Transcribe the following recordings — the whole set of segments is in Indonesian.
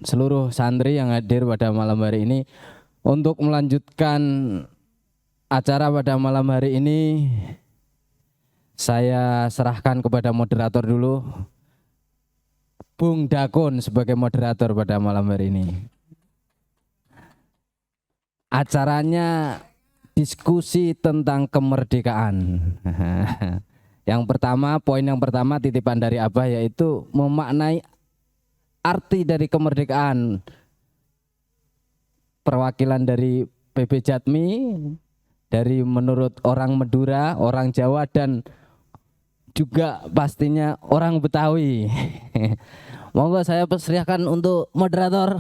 seluruh santri yang hadir pada malam hari ini. Untuk melanjutkan acara pada malam hari ini, saya serahkan kepada moderator dulu, Bung Dakun sebagai moderator pada malam hari ini. Acaranya diskusi tentang kemerdekaan. Poin yang pertama titipan dari Abah yaitu memaknai arti dari kemerdekaan. Perwakilan dari PB Jatmi, dari menurut orang Madura, orang Jawa, dan juga pastinya orang Betawi. Monggo saya persilahkan untuk moderator.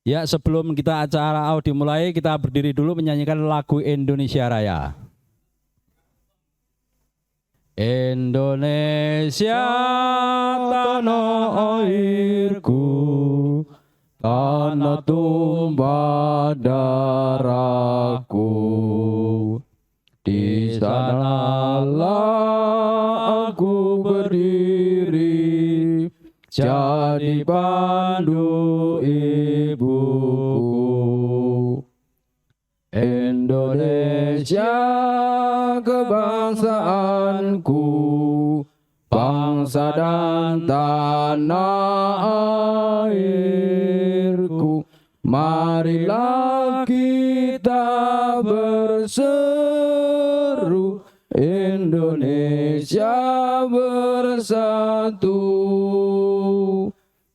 Ya, sebelum kita acara dimulai, kita berdiri dulu menyanyikan lagu Indonesia Raya. Indonesia tanah airku, tanah tumpah darahku, di sanalah aku berdiri, jadi pandu ibuku. Indonesia kebangsaanku, bangsa dan tanah airku. Marilah kita berseru, Indonesia bersatu.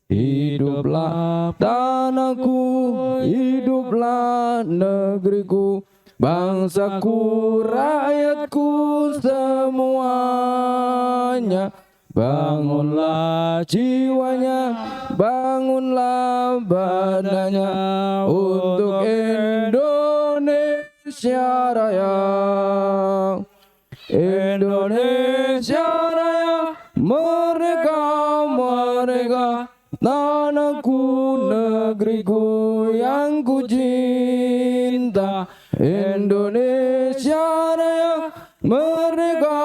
Hiduplah tanahku, hiduplah negeriku, bangsaku, rakyatku semuanya. Bangunlah jiwanya, bangunlah badannya untuk Indonesia Raya. Indonesia Raya, merdeka, merdeka, tanahku, negeriku yang ku cinta. Indonesia Raya, merdeka,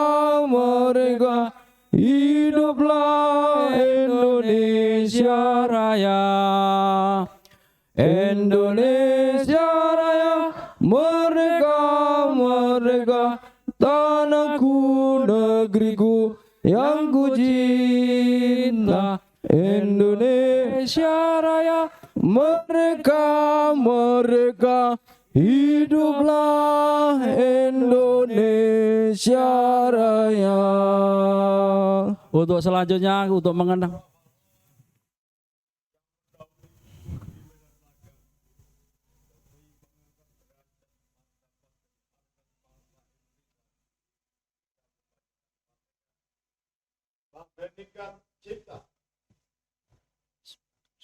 merdeka, hiduplah Indonesia Raya. Indonesia Raya, merdeka, merdeka, tanahku, negeriku yang ku cinta. Indonesia Raya, merdeka, merdeka, hiduplah Indonesia Raya. Untuk selanjutnya, untuk mengenang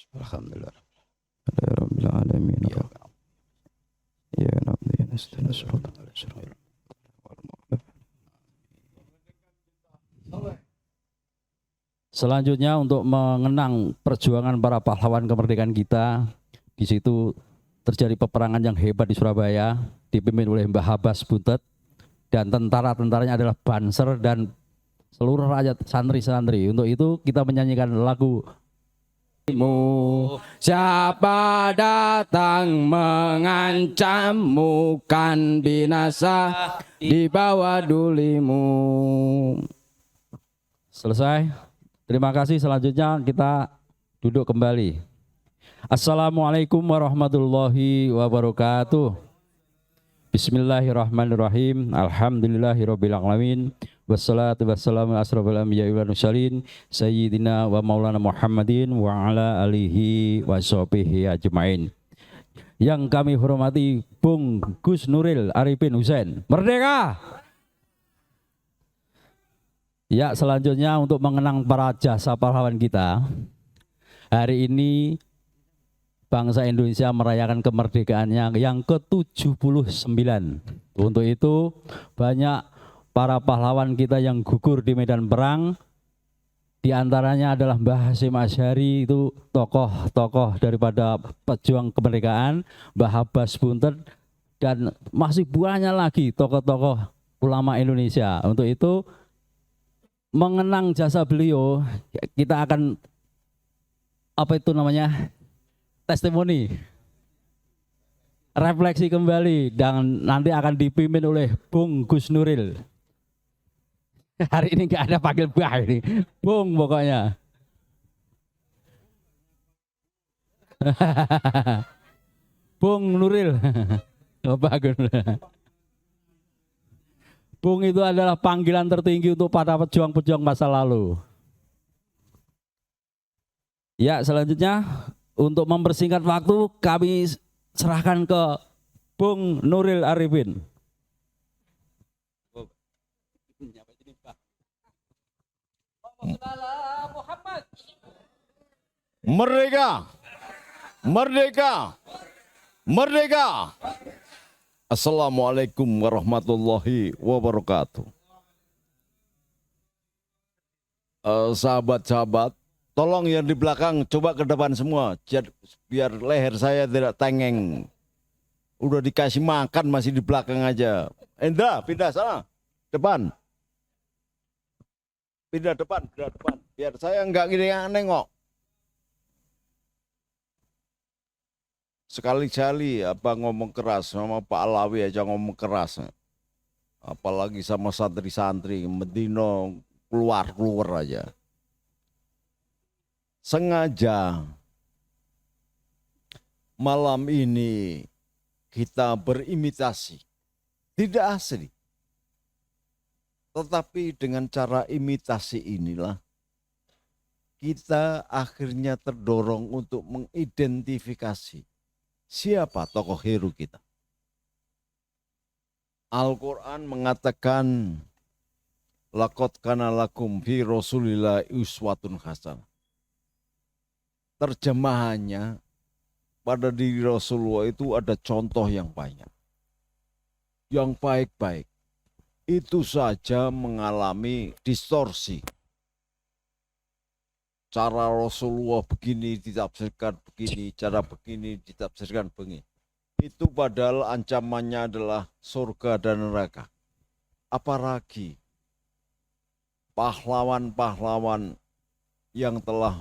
Alhamdulillah. Rabbil alamin. Ya Rabbi, selanjutnya untuk mengenang perjuangan para pahlawan kemerdekaan kita. Di situ terjadi peperangan yang hebat di Surabaya, dipimpin oleh Mbah Abbas Buntet, dan tentara-tentaranya adalah Banser dan seluruh rakyat santri-santri. Untuk itu kita menyanyikan lagu Siapa datang mengancammu, kan binasa di bawah dulimu. Selesai. Terima kasih. Selanjutnya kita duduk kembali. Assalamualaikum warahmatullahi wabarakatuh. Bismillahirrahmanirrahim. Alhamdulillahirabbil alamin. Wassalatu wassalamu asrofil anbiya'i wal mursalin sayyidina wa maulana Muhammadin wa ala alihi wa sahbihi ajmain. Yang kami hormati Bung Gus Nuril Arifin Husain. Merdeka! Ya, selanjutnya untuk mengenang para jasa pahlawan kita. Hari ini bangsa Indonesia merayakan kemerdekaannya yang ke-79. Untuk itu banyak para pahlawan kita yang gugur di medan perang. Di antaranya adalah Mbah Hasyim Asy'ari, itu tokoh-tokoh daripada pejuang kemerdekaan. Mbah Abbas Buntet, dan masih banyak lagi tokoh-tokoh ulama Indonesia. Untuk itu mengenang jasa beliau, kita akan apa itu namanya, testimoni, refleksi kembali, dan nanti akan dipimpin oleh Bung Gus Nuril. Hari ini nggak ada panggil Bah ini, Bung pokoknya. Bung Nuril. Oh, bagus. Bung itu adalah panggilan tertinggi untuk para pejuang-pejuang masa lalu. Ya, selanjutnya untuk mempersingkat waktu kami serahkan ke Bung Nuril Arifin. Merdeka! Merdeka! Merdeka! Assalamualaikum warahmatullahi wabarakatuh. Sahabat-sahabat, tolong yang di belakang coba ke depan semua, biar leher saya tidak tengeng. Udah dikasih makan masih di belakang aja. Indra, pindah sana, depan. Pindah depan, biar saya nggak gini nengok. Sekali-kali apa ngomong keras sama Pak Alawi aja ngomong keras. Apalagi sama santri-santri, Medino keluar aja. Sengaja malam ini kita berimitasi. Tidak asli. Tetapi dengan cara imitasi inilah kita akhirnya terdorong untuk mengidentifikasi siapa tokoh hero kita. Al-Quran mengatakan, laqad kana lakum fi Rasulillah uswatun hasanah. Terjemahannya, pada diri Rasulullah itu ada contoh yang banyak. Yang baik-baik. Itu saja mengalami distorsi. Cara Rasulullah begini ditafsirkan begini, cara begini ditafsirkan begini. Itu padahal ancamannya adalah surga dan neraka. Apalagi pahlawan-pahlawan yang telah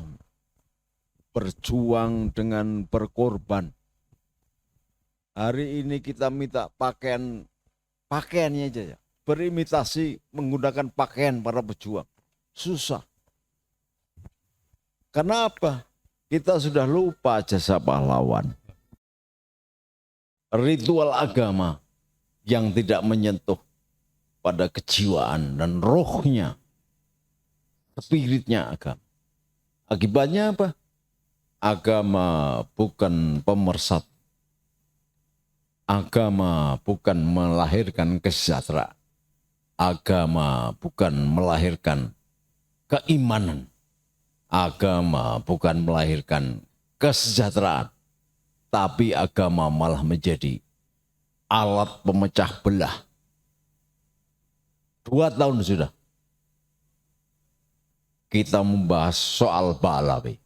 berjuang dengan berkorban. Hari ini kita minta pakaiannya aja ya. Berimitasi menggunakan pakaian para pejuang. Susah. Kenapa? Kita sudah lupa jasa pahlawan. Ritual agama yang tidak menyentuh pada kejiwaan dan rohnya, spiritnya agama. Akibatnya apa? Agama bukan pemersatu. Agama bukan melahirkan kesejahteraan. Agama bukan melahirkan keimanan. Agama bukan melahirkan kesejahteraan, tapi agama malah menjadi alat pemecah belah. 2 tahun sudah kita membahas soal Pahlawi.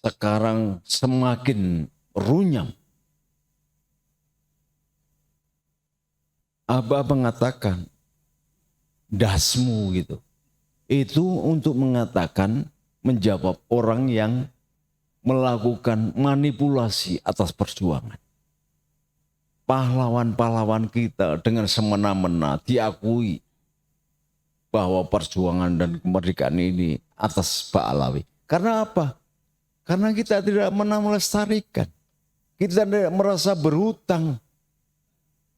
Sekarang semakin runyam. Abah mengatakan dasmu gitu. Itu untuk mengatakan, menjawab orang yang melakukan manipulasi atas perjuangan. Pahlawan-pahlawan kita dengan semena-mena diakui bahwa perjuangan dan kemerdekaan ini atas Pak Alawi. Karena apa? Karena kita tidak pernah melestarikan. Kita tidak merasa berhutang.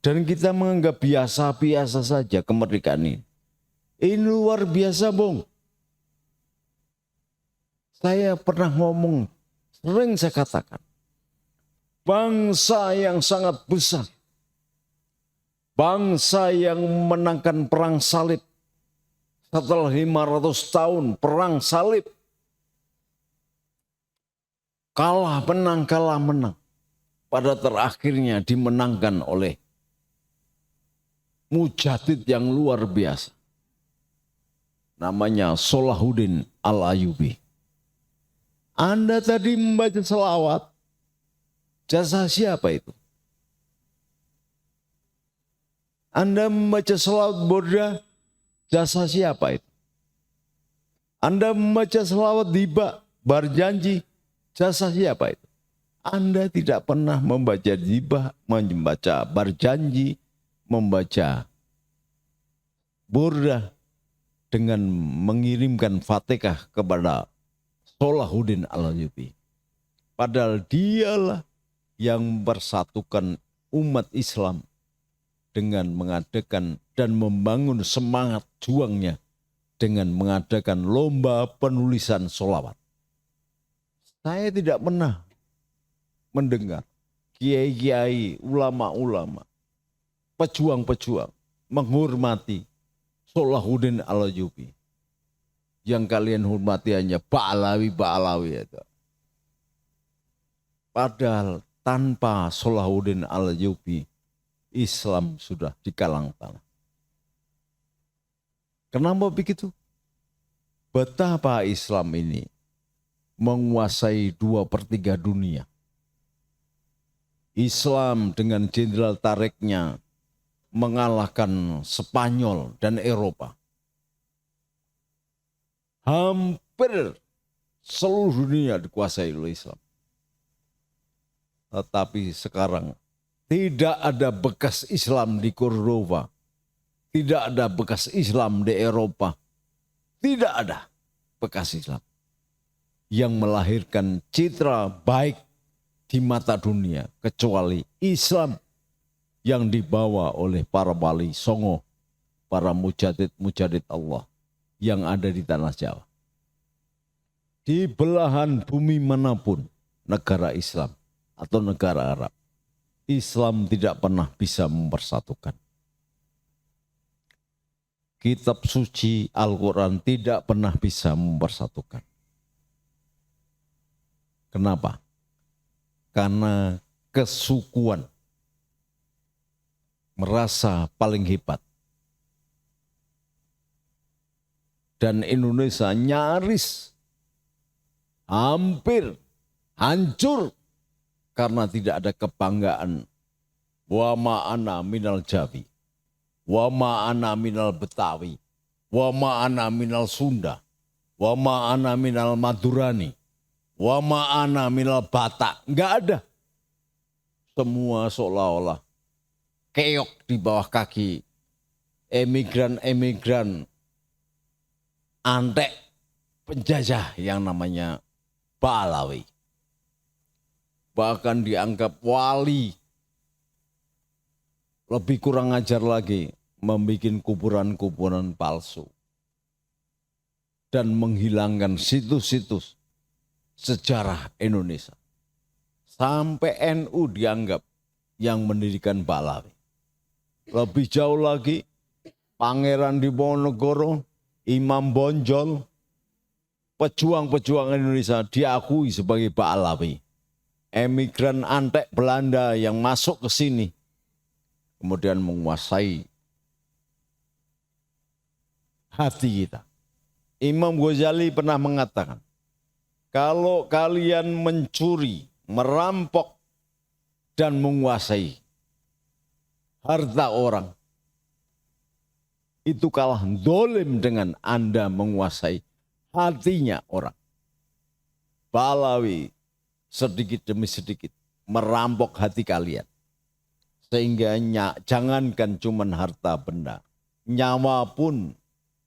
Dan kita menganggap biasa-biasa saja kemerdekaan ini. Ini luar biasa, Bung. Saya pernah ngomong, sering saya katakan, bangsa yang sangat besar, bangsa yang memenangkan perang salib, setelah 500 tahun perang salib, kalah menang, pada terakhirnya dimenangkan oleh mujahid yang luar biasa. Namanya Salahuddin Al-Ayyubi. Anda tadi membaca selawat, jasa siapa itu? Anda membaca selawat burda, jasa siapa itu? Anda membaca selawat hibah, berjanji, jasa siapa itu? Anda tidak pernah membaca hibah, membaca berjanji, membaca burda dengan mengirimkan Fatihah kepada Salahuddin Al-Ayyubi. Padahal dialah yang mempersatukan umat Islam dengan mengadakan dan membangun semangat juangnya dengan mengadakan lomba penulisan sholawat. Saya tidak pernah mendengar kiai-kiai, ulama-ulama, pejuang-pejuang menghormati Salahuddin Al-Ayyubi. Yang kalian hormati hanya Ba'alawi itu. Padahal tanpa Salahuddin Al-Ayyubi, Islam sudah dikalang tanah. Kenapa begitu? Betapa Islam ini menguasai 2/3 dunia. Islam dengan Jenderal Tareknya mengalahkan Spanyol dan Eropa. Hampir seluruh dunia dikuasai oleh Islam. Tetapi sekarang tidak ada bekas Islam di Cordova. Tidak ada bekas Islam di Eropa. Tidak ada bekas Islam yang melahirkan citra baik di mata dunia kecuali Islam yang dibawa oleh para wali songo, para mujadid Allah yang ada di tanah Jawa. Di belahan bumi manapun negara Islam atau negara Arab, Islam tidak pernah bisa mempersatukan. Kitab suci Al-Quran tidak pernah bisa mempersatukan. Kenapa? Karena kesukuan merasa paling hebat. Dan Indonesia nyaris hampir hancur karena tidak ada kebanggaan. Wa ma'ana minal Jawi, wa ma'ana minal Betawi, wa ma'ana minal Sunda, wa ma'ana minal Madurani, wa ma'ana minal Batak. Enggak ada. Semua seolah-olah keok di bawah kaki emigran-emigran antek penjajah yang namanya Ba'alawi. Bahkan dianggap wali. Lebih kurang ajar lagi membuat kuburan-kuburan palsu. Dan menghilangkan situs-situs sejarah Indonesia. Sampai NU dianggap yang mendirikan Ba'alawi. Lebih jauh lagi, Pangeran Diponegoro, Imam Bonjol, pejuang-pejuang Indonesia diakui sebagai Ba'alawi. Emigran antek Belanda yang masuk ke sini, kemudian menguasai hati kita. Imam Ghazali pernah mengatakan, kalau kalian mencuri, merampok, dan menguasai harta orang, itu kalah dolim dengan Anda menguasai hatinya orang. Ba'alawi sedikit demi sedikit merampok hati kalian. Sehingga jangankan cuman harta benda, nyawa pun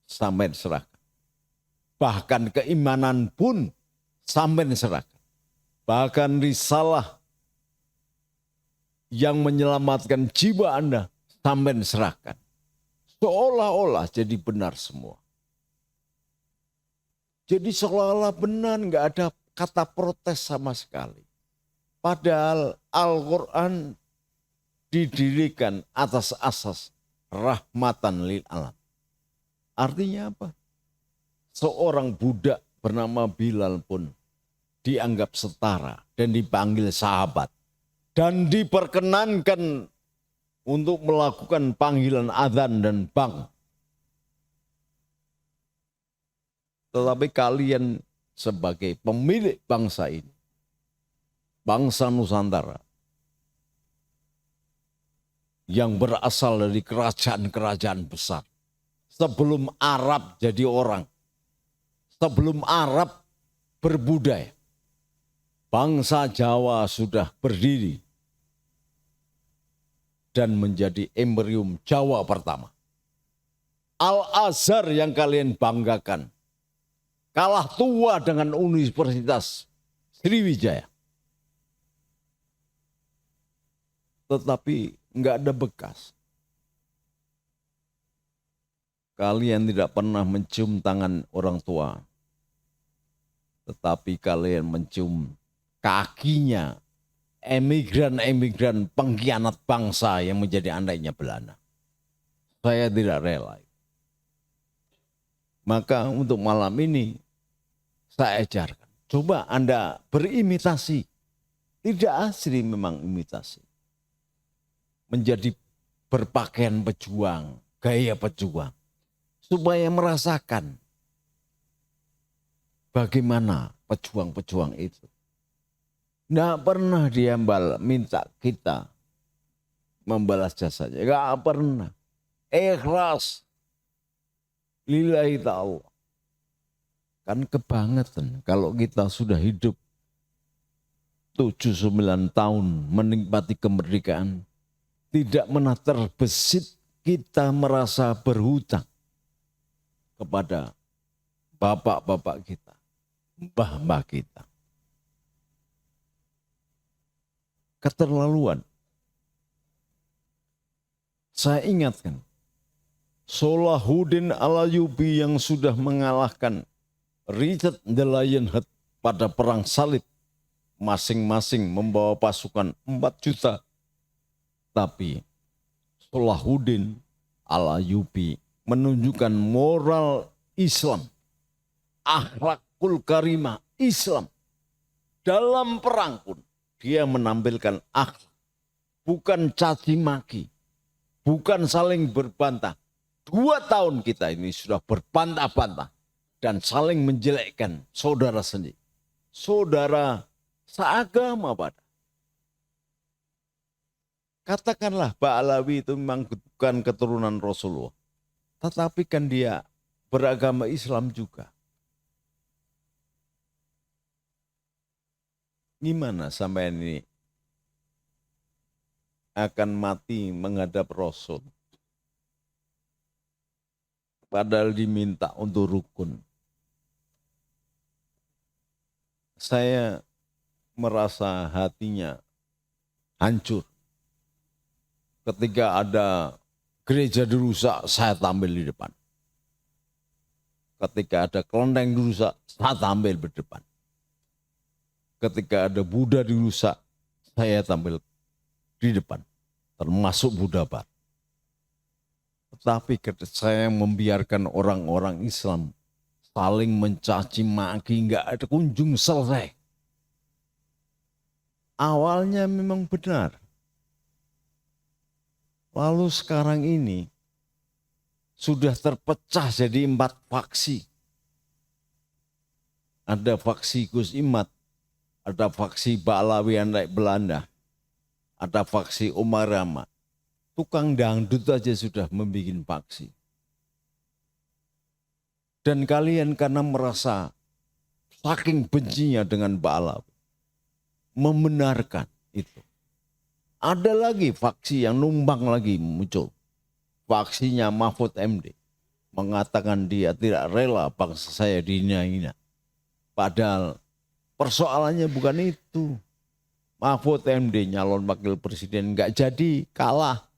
sampai serahkan. Bahkan keimanan pun sampai serahkan. Bahkan risalah yang menyelamatkan jiwa Anda sampai serahkan. Seolah-olah jadi benar semua. Jadi seolah-olah benar, nggak ada kata protes sama sekali. Padahal Al-Quran didirikan atas asas rahmatan lil alam. Artinya apa? Seorang budak bernama Bilal pun dianggap setara dan dipanggil sahabat. Dan diperkenankan untuk melakukan panggilan adzan dan bang. Tetapi kalian sebagai pemilik bangsa ini, bangsa Nusantara, yang berasal dari kerajaan-kerajaan besar. Sebelum Arab jadi orang, sebelum Arab berbudaya, bangsa Jawa sudah berdiri dan menjadi embryum Jawa pertama. Al-Azhar yang kalian banggakan kalah tua dengan Universitas Sriwijaya. Tetapi enggak ada bekas. Kalian tidak pernah mencium tangan orang tua. Tetapi kalian mencium kakinya emigran-emigran pengkhianat bangsa yang menjadi andainya Belanda. Saya tidak rela. Maka untuk malam ini saya ajarkan. Coba Anda berimitasi. Tidak asli memang imitasi. Menjadi berpakaian pejuang, gaya pejuang. Supaya merasakan bagaimana pejuang-pejuang itu. Tidak pernah dia minta kita membalas jasanya. Tidak pernah. Ikhlas. Lillahi ta'ala. Kan kebangetan kalau kita sudah hidup 7-9 tahun menikmati kemerdekaan. Tidak pernah terbesit kita merasa berhutang kepada bapak-bapak kita, mbah-mbah kita. Keterlaluan. Saya ingatkan, Salahuddin Al-Ayyubi yang sudah mengalahkan Richard the Lionheart pada perang salib, masing-masing membawa pasukan 4 juta. Tapi Salahuddin Al-Ayyubi menunjukkan moral Islam, akhlakul karimah Islam. Dalam perang pun dia menampilkan akhlak, bukan caci maki, bukan saling berbantah. 2 tahun kita ini sudah berbantah-bantah dan saling menjelekkan saudara sendiri. Saudara seagama pada. Katakanlah Pak Alawi itu memang bukan keturunan Rasulullah. Tetapi kan dia beragama Islam juga. Gimana sampai ini akan mati menghadap Rasul? Padahal diminta untuk rukun. Saya merasa hatinya hancur. Ketika ada gereja dirusak, saya tampil di depan. Ketika ada kelenteng dirusak, saya tampil di depan. Ketika ada Buddha dirusak, saya tampil di depan. Termasuk Buddha Bar. Tetapi saya membiarkan orang-orang Islam saling mencaci maki, enggak ada kunjung selesai. Awalnya memang benar. Lalu sekarang ini sudah terpecah jadi 4 faksi. Ada faksi Gus Imad, ada faksi Ba'alawi Andai Belanda, ada faksi Umar Rama. Tukang dangdut aja sudah membuat faksi. Dan kalian karena merasa saking bencinya dengan Ba'alawi, membenarkan itu. Ada lagi faksi yang numbang lagi muncul. Faksinya Mahfud MD. Mengatakan dia tidak rela bangsa saya dihina-hina. Padahal persoalannya bukan itu. Mahfud MD nyalon wakil presiden enggak jadi, kalah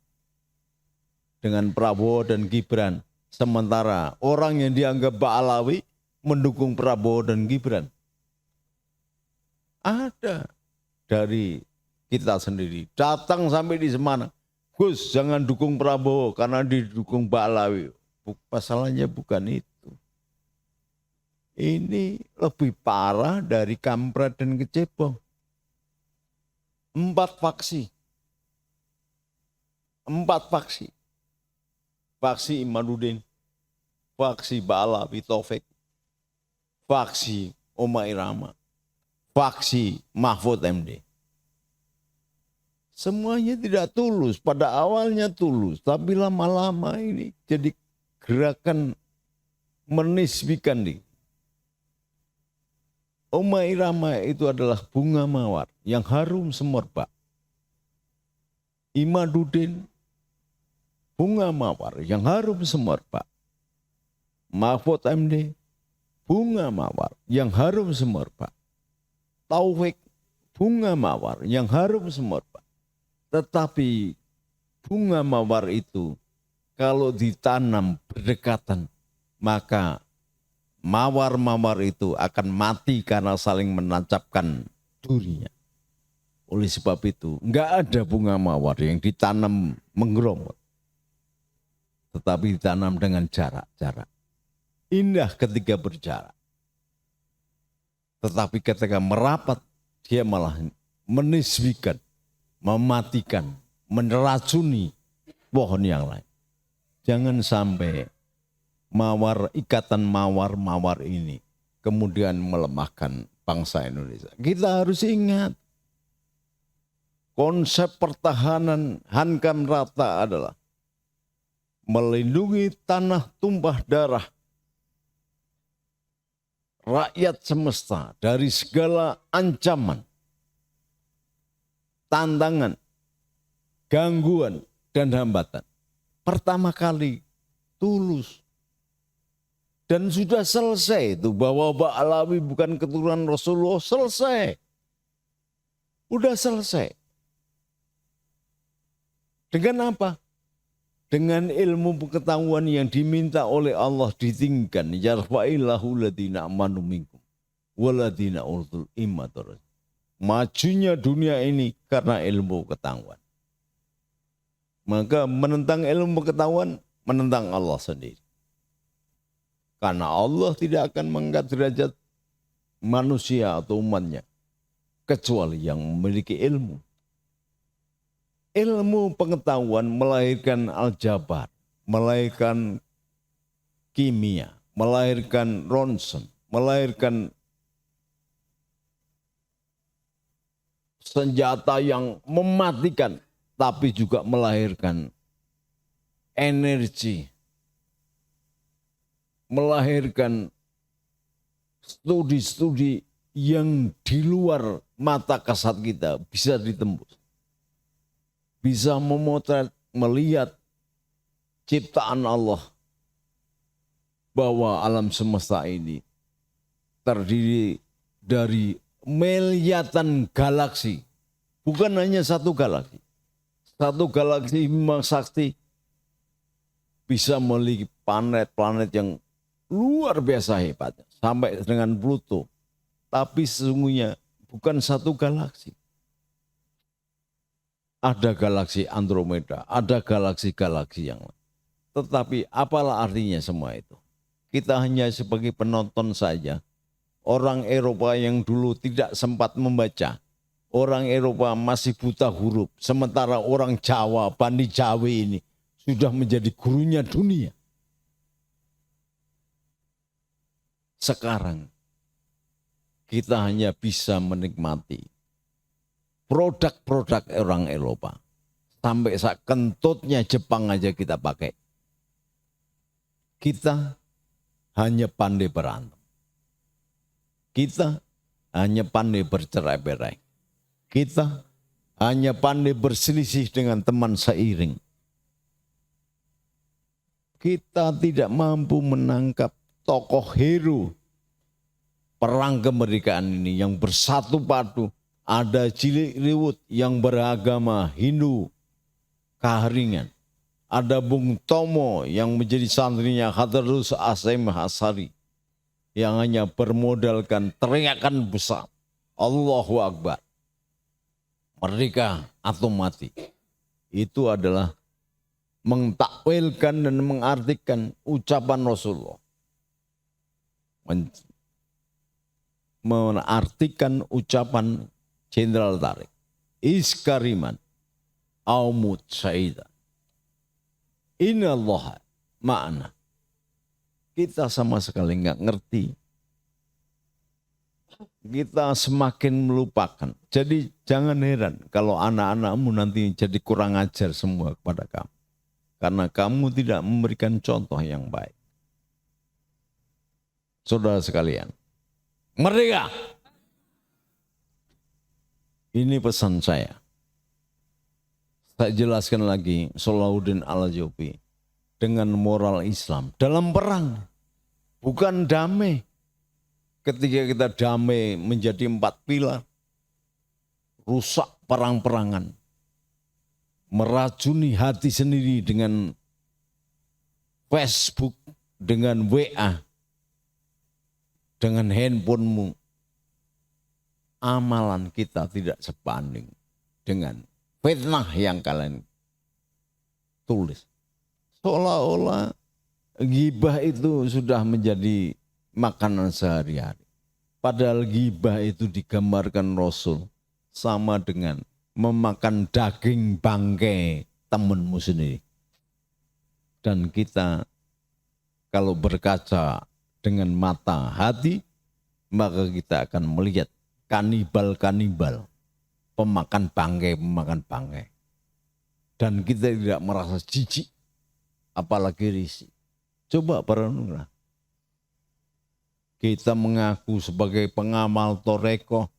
dengan Prabowo dan Gibran. Sementara orang yang dianggap Ba'alawi mendukung Prabowo dan Gibran. Ada dari kita sendiri. Datang sampai di Semarang. Gus, jangan dukung Prabowo karena didukung Ba'alawi. Masalahnya bukan itu. Ini lebih parah dari kampret dan kecebong. 4 faksi. 4 faksi. Faksi Imaduddin, faksi Ba'alawi Taufik, faksi Omar Irama, faksi Mahfud MD. Semuanya tidak tulus. Pada awalnya tulus, tapi lama-lama ini jadi gerakan menisbikan diri. Uma Irama itu adalah bunga mawar yang harum semerbak. Imaduddin, bunga mawar yang harum semerbak. Mahfud MD, bunga mawar yang harum semerbak. Taufik, bunga mawar yang harum semerbak. Tetapi bunga mawar itu kalau ditanam berdekatan, maka mawar-mawar itu akan mati karena saling menancapkan durinya. Oleh sebab itu, enggak ada bunga mawar yang ditanam menggeromot. Tetapi ditanam dengan jarak-jarak. Indah ketika berjarak. Tetapi ketika merapat, dia malah menisbikan, mematikan, meneracuni pohon yang lain. Jangan sampai ikatan mawar-mawar ini kemudian melemahkan bangsa Indonesia. Kita harus ingat, konsep pertahanan Hankam Rata adalah melindungi tanah tumpah darah rakyat semesta dari segala ancaman, tantangan, gangguan, dan hambatan. Pertama kali tulus. Dan sudah selesai itu bahwa Ba'alawi bukan keturunan Rasulullah, selesai. Udah selesai. Dengan apa? Dengan ilmu pengetahuan yang diminta oleh Allah ditinggikan. Yarfa'illahu ladina amanu minkum waladina utul imadur. Majunya dunia ini karena ilmu pengetahuan. Maka menentang ilmu pengetahuan, menentang Allah sendiri. Karena Allah tidak akan mengangkat derajat manusia atau umatnya kecuali yang memiliki ilmu. Ilmu pengetahuan melahirkan aljabar, melahirkan kimia, melahirkan ronsen, melahirkan senjata yang mematikan, tapi juga melahirkan energi, melahirkan studi-studi yang di luar mata kasat kita bisa ditembus. Bisa memotret, melihat ciptaan Allah bahwa alam semesta ini terdiri dari miliaran galaksi. Bukan hanya satu galaksi. Satu galaksi Bima Sakti bisa memiliki planet-planet yang luar biasa hebatnya. Sampai dengan Pluto. Tapi sesungguhnya bukan satu galaksi. Ada galaksi Andromeda, ada galaksi-galaksi yang lain. Tetapi apalah artinya semua itu? Kita hanya sebagai penonton saja. Orang Eropa yang dulu tidak sempat membaca. Orang Eropa masih buta huruf. Sementara orang Jawa, Bani Jawi ini sudah menjadi gurunya dunia. Sekarang kita hanya bisa menikmati produk-produk orang Eropa. Sampai saat kentutnya Jepang aja kita pakai. Kita hanya pandai berantem. Kita hanya pandai bercerai-berai. Kita hanya pandai berselisih dengan teman seiring. Kita tidak mampu menangkap tokoh hero perang kemerdekaan ini yang bersatu padu. Ada Cilik Riwut yang beragama Hindu Kaharingan. Ada Bung Tomo yang menjadi santrinya Hadarus Asyim Hasari. Yang hanya bermodalkan teriakan besar. Allahu Akbar. Merdeka atau mati. Itu adalah mentakwilkan dan mengartikan ucapan Rasulullah. Menartikan ucapan Jenderal Tarik. Iskariman aumut syaidan. Innallaha ma'ana. Kita sama sekali nggak ngerti. kita semakin melupakan. Jadi jangan heran kalau anak-anakmu nanti jadi kurang ajar semua kepada kamu. Karena kamu tidak memberikan contoh yang baik. Saudara sekalian, merdeka! Ini pesan saya. Saya jelaskan lagi, Salahuddin Al-Ayyubi dengan moral Islam dalam perang, bukan damai. Ketika kita damai menjadi 4 pilar, rusak perang-perangan, meracuni hati sendiri dengan Facebook, dengan WA, dengan handphonemu. Amalan kita tidak sebanding dengan fitnah yang kalian tulis. Seolah-olah ghibah itu sudah menjadi makanan sehari-hari. Padahal ghibah itu digambarkan Rasul sama dengan memakan daging bangkai temanmu sendiri. Dan kita kalau berkaca dengan mata hati, maka kita akan melihat kanibal-kanibal, pemakan bangkai. Dan kita tidak merasa jijik, apalagi risih. Coba perenunglah. Kita mengaku sebagai pengamal toreko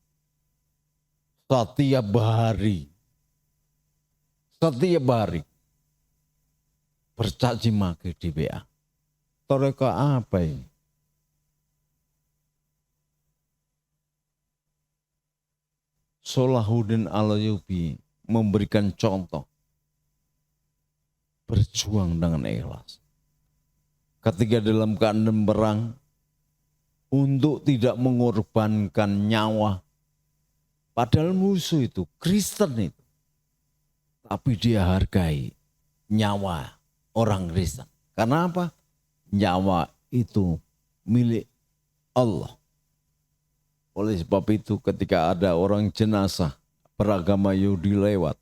setiap hari bercaci maki di WA. Toreko apa ini? Salahuddin Al-Ayyubi memberikan contoh berjuang dengan ikhlas. Ketika dalam keadaan perang, untuk tidak mengorbankan nyawa, padahal musuh itu Kristen itu, tapi dia hargai nyawa orang Kristen. Karena apa? Nyawa itu milik Allah. Oleh sebab itu ketika ada orang jenazah beragama Yahudi lewat,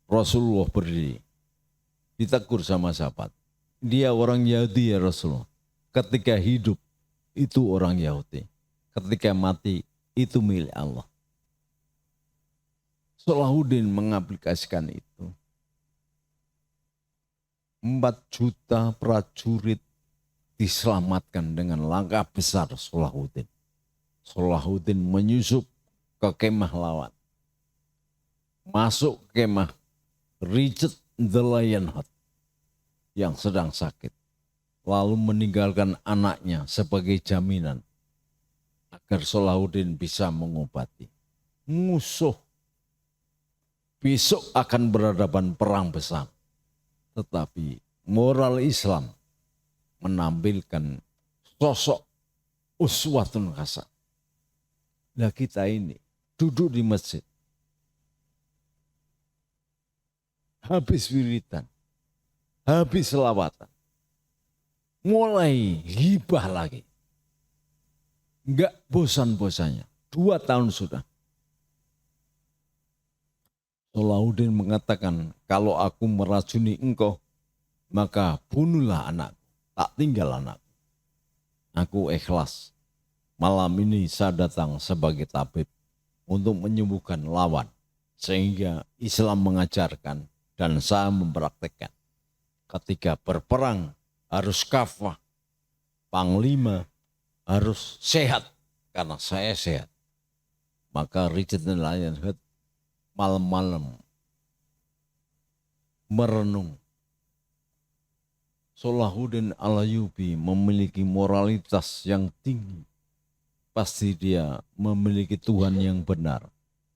Rasulullah berdiri, ditegur sama sahabat. Dia orang Yahudi ya Rasulullah. Ketika hidup itu orang Yahudi. Ketika mati itu milik Allah. Salahuddin mengaplikasikan itu. 4 juta prajurit diselamatkan dengan langkah besar Salahuddin. Salahuddin menyusup ke kemah lawan. Masuk kemah Richard the Lionheart yang sedang sakit. Lalu meninggalkan anaknya sebagai jaminan agar Salahuddin bisa mengobati. Musuh besok akan berhadapan perang besar. Tetapi moral Islam menampilkan sosok uswatun hasanah. Nah kita ini duduk di masjid, habis wiridan, habis selawatan, mulai ghibah lagi. Enggak bosan-bosannya, 2 tahun sudah. Salahuddin mengatakan, kalau aku meracuni engkau, maka bunuhlah anakku, tak tinggal anakku. Aku ikhlas. Malam ini saya datang sebagai tabib untuk menyembuhkan lawan. Sehingga Islam mengajarkan dan saya mempraktekkan. Ketika berperang harus kafah. Panglima harus sehat karena saya sehat. Maka Richard the Lionheart malam-malam merenung. Salahuddin Al-Ayyubi memiliki moralitas yang tinggi. Pasti dia memiliki Tuhan yang benar.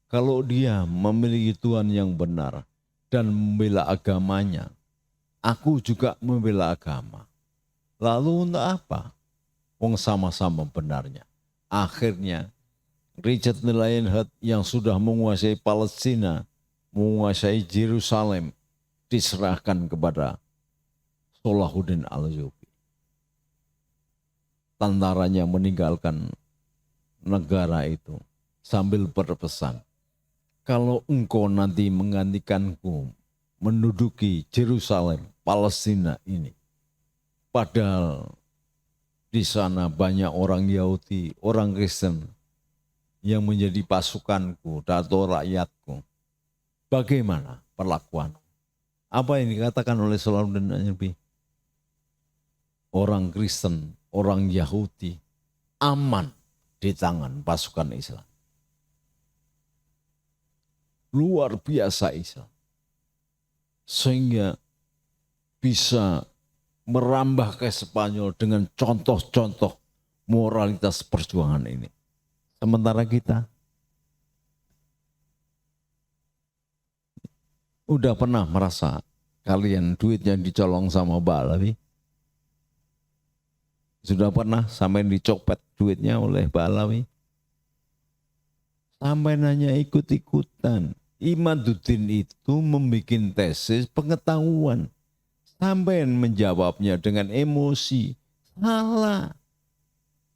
Kalau dia memiliki Tuhan yang benar dan membela agamanya, aku juga membela agama. Lalu untuk apa? Wong sama-sama benarnya. Akhirnya Richard the Lionheart yang sudah menguasai Palestina, menguasai Yerusalem, diserahkan kepada Salahuddin Al-Ayyubi. Tentaranya meninggalkan negara itu sambil berpesan, kalau engkau nanti menggantikanku menduduki Yerusalem, Palestina ini, padahal di sana banyak orang Yahudi, orang Kristen, yang menjadi pasukanku atau rakyatku. Bagaimana perlakuan? Apa yang dikatakan oleh Salahuddin Ayyubi? Orang Kristen, orang Yahudi aman di tangan pasukan Islam. Luar biasa Islam. Sehingga bisa merambah ke Spanyol dengan contoh-contoh moralitas perjuangan ini. Sementara kita udah pernah merasa kalian duitnya dicolong sama Balawi? Sudah pernah sampai dicopet duitnya oleh Balawi? Sampai nanya ikut-ikutan. Imaduddin itu membuat tesis pengetahuan. Sampai menjawabnya dengan emosi. Salah.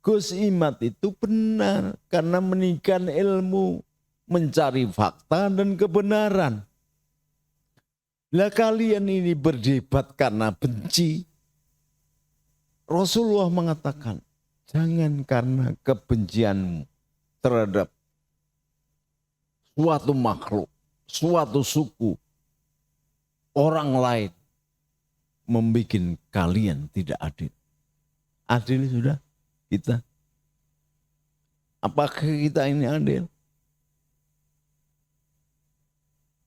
Gus Imad itu benar karena menikahkan ilmu, mencari fakta dan kebenaran. Lah kalian ini berdebat karena benci. Rasulullah mengatakan, jangan karena kebencianmu terhadap suatu makhluk, suatu suku, orang lain membuat kalian tidak adil. Adil sudah kita. Apakah kita ini adil?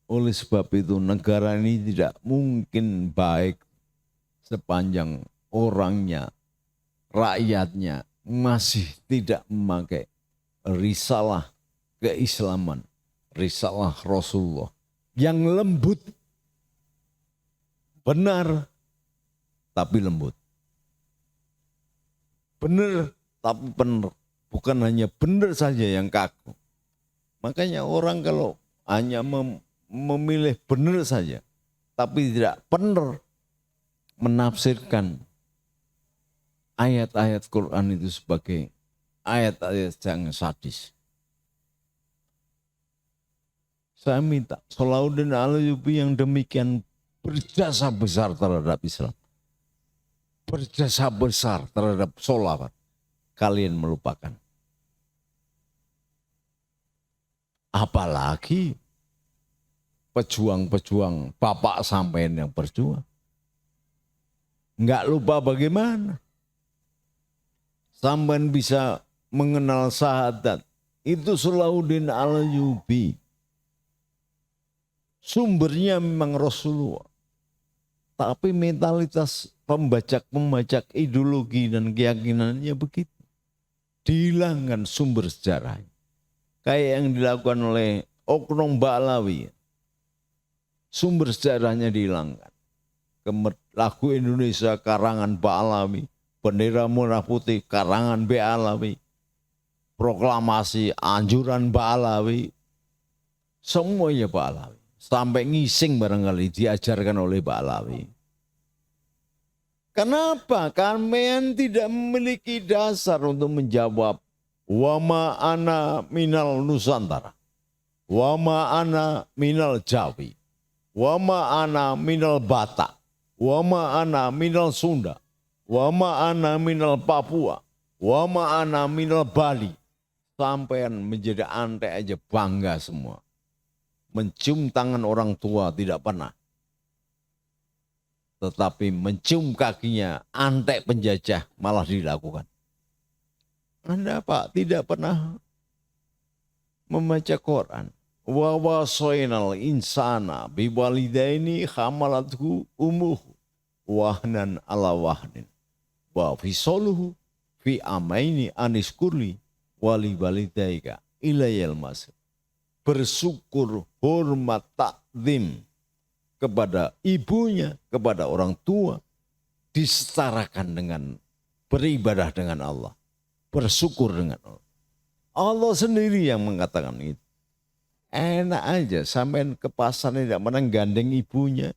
Oleh sebab itu negara ini tidak mungkin baik sepanjang orangnya, rakyatnya masih tidak memakai risalah keislaman, risalah Rasulullah yang lembut, benar tapi lembut. Benar tapi benar, bukan hanya benar saja yang kaku. Makanya orang kalau hanya memilih benar saja, tapi tidak benar menafsirkan ayat-ayat Quran itu sebagai ayat-ayat yang sadis. Saya minta Salahuddin Ayyubi yang demikian berjasa besar terhadap Islam, berjasa besar terhadap sholawat, kalian melupakan. Apalagi pejuang-pejuang bapak sampean yang berjuang. Enggak lupa bagaimana sampean bisa mengenal syahadat. Itu Salahuddin Ayyubi. Sumbernya memang Rasulullah. Tapi mentalitas pembajak-pembajak ideologi dan keyakinannya begitu. Dihilangkan sumber sejarahnya. Kayak yang dilakukan oleh oknum Ba'alawi. Sumber sejarahnya dihilangkan. Lagu Indonesia karangan Ba'alawi. Bendera merah putih karangan Ba'alawi. Proklamasi anjuran Ba'alawi. Semuanya Ba'alawi. Sampai ngising barangkali diajarkan oleh Ba'alawi. Kenapa? Kalian tidak memiliki dasar untuk menjawab wa ma ana minal Nusantara, wa ma ana minal Jawi, wa ma ana minal Batak, wa ma ana minal Sunda, wa ma ana minal Papua, wa ma ana minal Bali. Sampean menjadi antek aja bangga semua. Mencium tangan orang tua tidak pernah. Tetapi mencium kakinya antek penjajah malah dilakukan. Anda Pak tidak pernah membaca Quran. Wa wasainal insana biwalidaini hamalathu umuhu wahnan ala wahnin. Wa fisoluhu fi amaini aniskurli wali walidaika ilayal masir. Bersyukur, hormat, takzim kepada ibunya, kepada orang tua, disetarakan dengan beribadah dengan Allah, bersyukur dengan Allah. Allah sendiri yang mengatakan itu. Enak aja, sampai ke pasar tidak pernah gandeng ibunya,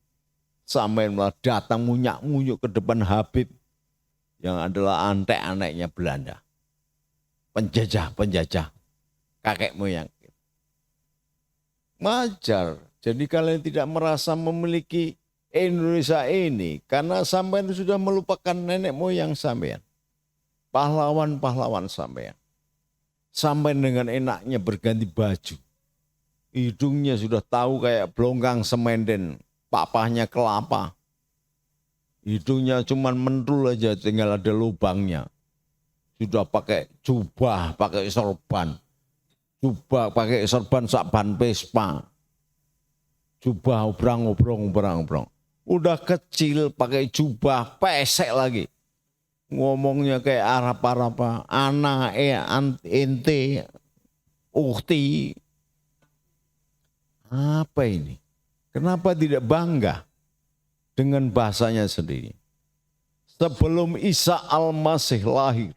sampai malah datang munyak-munyuk ke depan Habib, yang adalah antek-aneknya Belanda. Penjajah-penjajah, kakek moyang. Wajar. Jadi kalian tidak merasa memiliki Indonesia ini karena sampean sudah melupakan nenek moyang sampean. Pahlawan-pahlawan sampean. sampai dengan enaknya berganti baju. Hidungnya sudah tahu kayak belonggang semenden, papahnya kelapa. Hidungnya cuman mentul aja, tinggal ada lubangnya. Sudah pakai jubah, pakai sorban. Jubah pakai sorban sakban Vespa. Jubah obrang-obrong. Udah kecil pakai jubah, pesek lagi. Ngomongnya kayak Arab-Arab, anak, ente, ukti. Apa ini? Kenapa tidak bangga dengan bahasanya sendiri? Sebelum Isa Al-Masih lahir,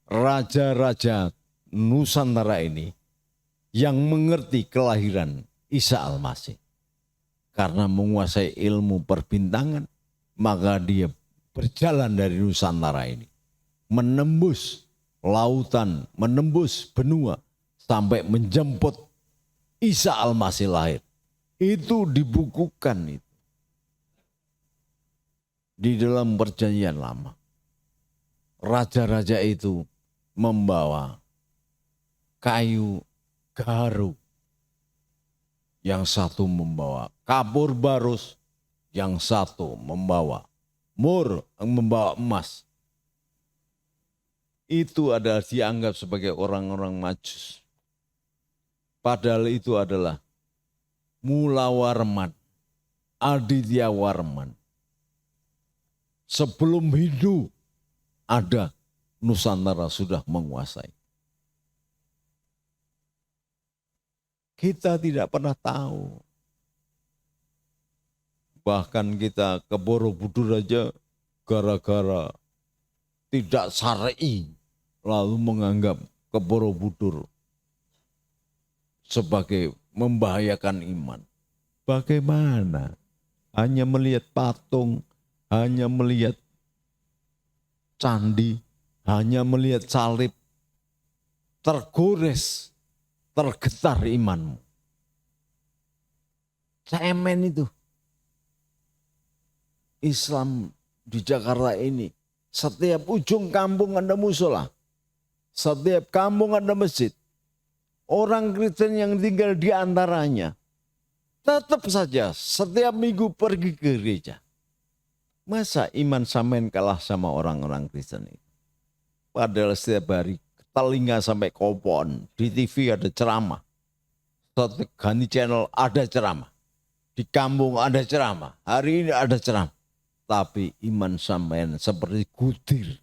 raja-raja Nusantara ini yang mengerti kelahiran Isa Al-Masih. Karena menguasai ilmu perbintangan, maka dia berjalan dari Nusantara ini. Menembus lautan, menembus benua, sampai menjemput Isa Al-Masih lahir. Itu dibukukan itu di dalam perjanjian lama. Raja-raja itu membawa kayu gaharu. Yang satu membawa kapur barus, yang satu membawa mur, membawa emas. Itu adalah dianggap sebagai orang-orang Majus. Padahal itu adalah Mula Warman, Aditya Warman. Sebelum Hindu ada, Nusantara sudah menguasai. Kita tidak pernah tahu. Bahkan kita ke Borobudur aja gara-gara tidak syar'i, lalu menganggap ke Borobudur sebagai membahayakan iman. Bagaimana? Hanya melihat patung, hanya melihat candi, hanya melihat salib, tergores, tergetar imanmu. Cemen itu. Islam di Jakarta ini, setiap ujung kampung ada musola, setiap kampung ada masjid. Orang Kristen yang tinggal di antaranya tetap saja setiap minggu pergi ke gereja. Masa iman sampean kalah sama orang-orang Kristen itu? Padahal setiap hari telinga sampai kopon, di TV ada ceramah, ganti channel ada ceramah, di kampung ada ceramah, hari ini ada ceramah. Tapi iman sampean seperti gudir,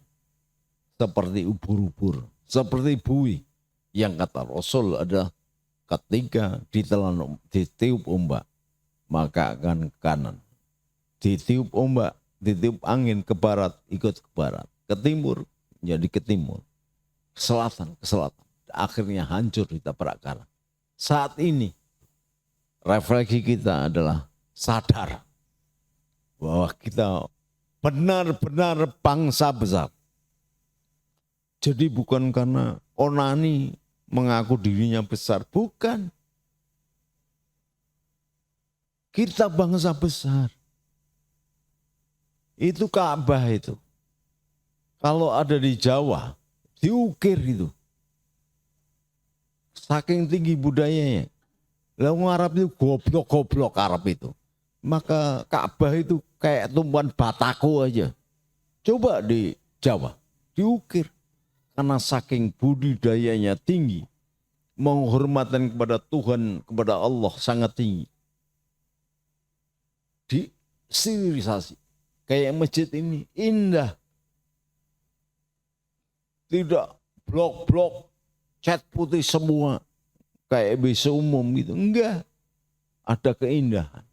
seperti ubur-ubur, seperti buih. Yang kata Rasul adalah ketika ditelan, ditiup ombak, maka akan ke kanan. Ditiup ombak, ditiup angin ke barat, ikut ke barat. Ke timur, jadi ke timur. Ke selatan, ke selatan. Akhirnya hancur ditabrak karang. Saat ini, refleksi kita adalah sadar bahwa kita benar-benar bangsa besar. Jadi bukan karena Onani mengaku dirinya besar, bukan. Kita bangsa besar. Itu Ka'bah itu. Kalau ada di Jawa, diukir itu. Saking tinggi budayanya. Lalu Arab itu goblok-goblok Arab itu. Maka Ka'bah itu kayak tumpuan batako aja. Coba di Jawa, diukir. Karena saking budidayanya tinggi. Menghormatan kepada Tuhan, kepada Allah sangat tinggi. Di-stilisasi. Kayak masjid ini indah. Tidak blok-blok, cat putih semua. Kayak bis umum gitu. Enggak. Ada keindahan.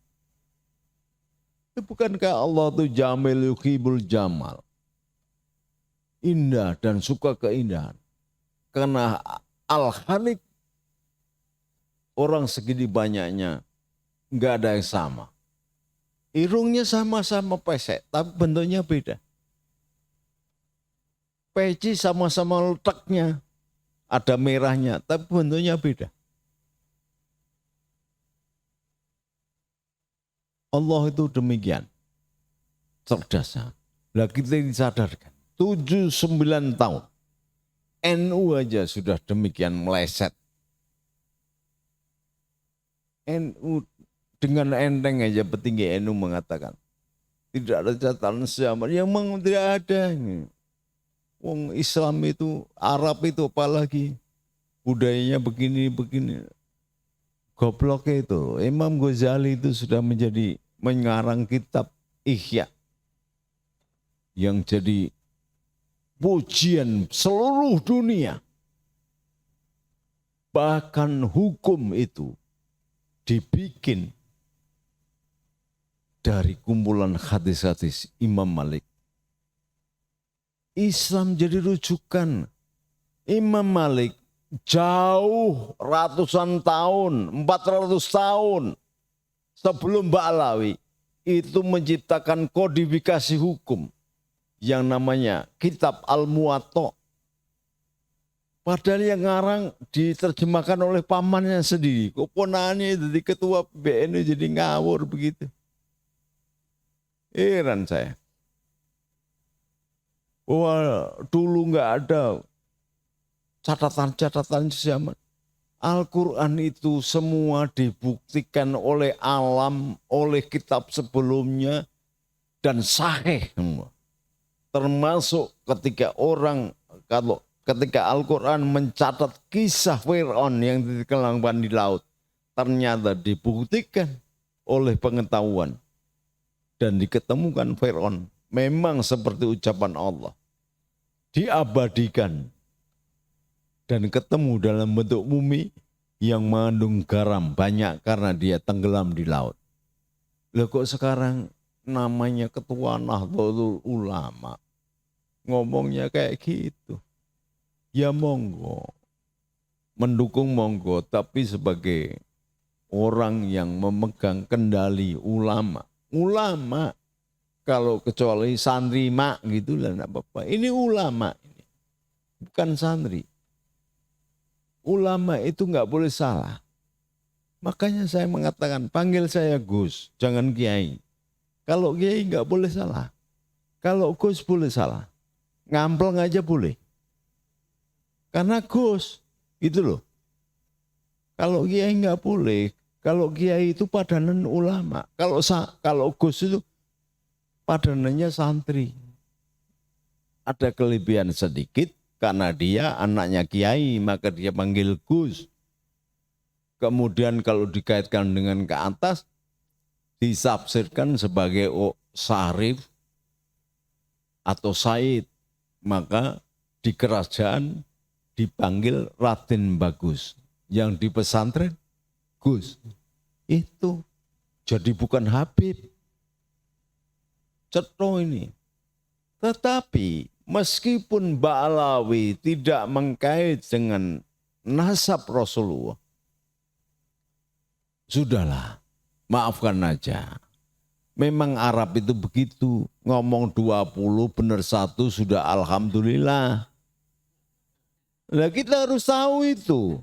Bukankah Allah itu jamil yuhibul jamal. Indah dan suka keindahan. Karena Al-Khaliq, orang segini banyaknya, enggak ada yang sama. Irungnya sama-sama pesek, tapi bentuknya beda. Peci sama-sama letaknya, ada merahnya, tapi bentuknya beda. Allah itu demikian cerdasnya. Lah kita disadarkan 7-9 tahun NU aja sudah demikian meleset. NU dengan enteng aja petinggi NU mengatakan tidak ada catatan zaman. Yang memang tidak ada. Wong Islam itu, Arab itu apalagi budayanya begini-begini. Gobloknya itu. Imam Ghazali itu sudah mengarang kitab Ihya yang jadi pujian seluruh dunia. Bahkan hukum itu dibikin dari kumpulan hadis-hadis Imam Malik. Islam jadi rujukan. Imam Malik jauh ratusan tahun, 400 tahun sebelum Ba'alawi itu menciptakan kodifikasi hukum yang namanya Kitab Al-Muwatta. Padahal yang ngarang diterjemahkan oleh pamannya sendiri. Keponakannya jadi ketua PBNU jadi ngawur begitu. Heran saya. Wah, dulu nggak ada catatan-catatan zaman. Al-Quran itu semua dibuktikan oleh alam, oleh kitab sebelumnya, dan sahih semua. Termasuk ketika ketika Al-Quran mencatat kisah Fir'aun yang ditenggelamkan di laut, ternyata dibuktikan oleh pengetahuan dan diketemukan Fir'aun memang seperti ucapan Allah, diabadikan dan ketemu dalam bentuk mumi yang mengandung garam banyak karena dia tenggelam di laut. Loh kok sekarang namanya ketua Nahdlatul Ulama ngomongnya kayak gitu? Ya monggo, mendukung monggo, tapi sebagai orang yang memegang kendali ulama. Ulama, kalau kecuali santri mak gitu lah enggak apa-apa. Ini ulama, ini bukan santri. Ulama itu enggak boleh salah. Makanya saya mengatakan panggil saya Gus, jangan Kiai. Kalau Kiai enggak boleh salah. Kalau Gus boleh salah. Ngampleng aja boleh. Karena Gus, gitu loh. Kalau Kiai enggak boleh. Kalau Kiai itu padanan ulama. Kalau Gus itu padanannya santri. Ada kelebihan sedikit karena dia anaknya Kiai, maka dia panggil Gus. Kemudian kalau dikaitkan dengan ke atas, disafsirkan sebagai Syarif atau Said. Maka di kerajaan dipanggil Raden Bagus. Yang di pesantren Gus. Itu jadi bukan Habib. Cetho ini. Tetapi meskipun Ba'alawi tidak mengkait dengan nasab Rasulullah, sudahlah, maafkan aja. Memang Arab itu begitu, ngomong 20 benar 1 sudah alhamdulillah. Nah kita harus tahu itu.